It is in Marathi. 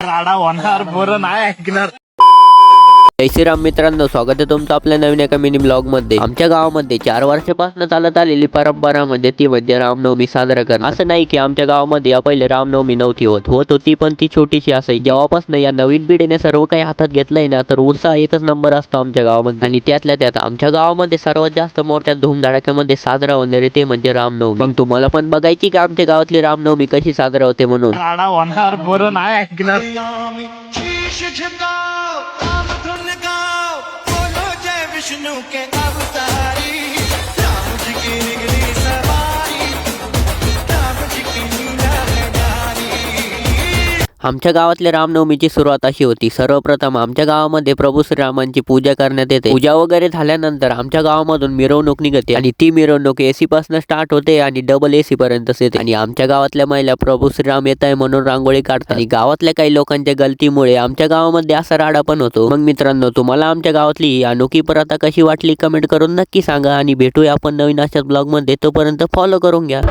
राडा होणार, बरं नाही ऐकणार. जय श्रीराम मित्रांनो, स्वागत आहे तुमचं आपल्या नवीन एका मिनी ब्लॉग मध्ये. आमच्या गावामध्ये 4 वर्षापासून चालत आलेली परंपरा म्हणजे ती म्हणजे रामनवमी साजरा करणं. असं नाही की आमच्या गावामध्ये या पहिले रामनवमी नव्हती होत होती, पण ती छोटीशी असायची. जेव्हापासून या नवीन पिढीने सर्व काही हातात घेतलंय ना, तर उत्साह एकच नंबर असतो आमच्या गावामध्ये. आणि त्यातल्या त्यात आमच्या गावामध्ये सर्वात जास्त मोठ्या धूमधडाक्यामध्ये साजरा होणारे ते म्हणजे रामनवमी. मग तुम्हाला पण बघायची का आमच्या गावातली रामनवमी कशी साजरा होते म्हणून? राडा होणार, बरं नाही ऐकणार. विष्णु के अवतारी राम जी की निगली सवारी राम जी की लीला है जारी. आमच्या गावातल्या रामनवमीची सुरुवात अशी होती. सर्वप्रथम आमच्या गावामध्ये प्रभू श्रीरामांची पूजा करण्यात येते. पूजा वगैरे झाल्यानंतर आमच्या गावामधून मिरवणूक निघते आणि ती मिरवणूक एसी पासून स्टार्ट होते आणि डबल एसी पर्यंत येते. आणि आमच्या गावातल्या महिला प्रभू श्रीराम येत आहे म्हणून रांगोळी काढतात. आणि गावातल्या काही लोकांच्या गलतीमुळे आमच्या गावामध्ये असा राडा पण होतो. मग मित्रांनो, तुम्हाला आमच्या गावातली ही अनोखी प्रथा कशी वाटली कमेंट करून नक्की सांगा. आणि भेटूया आपण नवीन अशाच ब्लॉग मध्ये. तोपर्यंत फॉलो करून घ्या.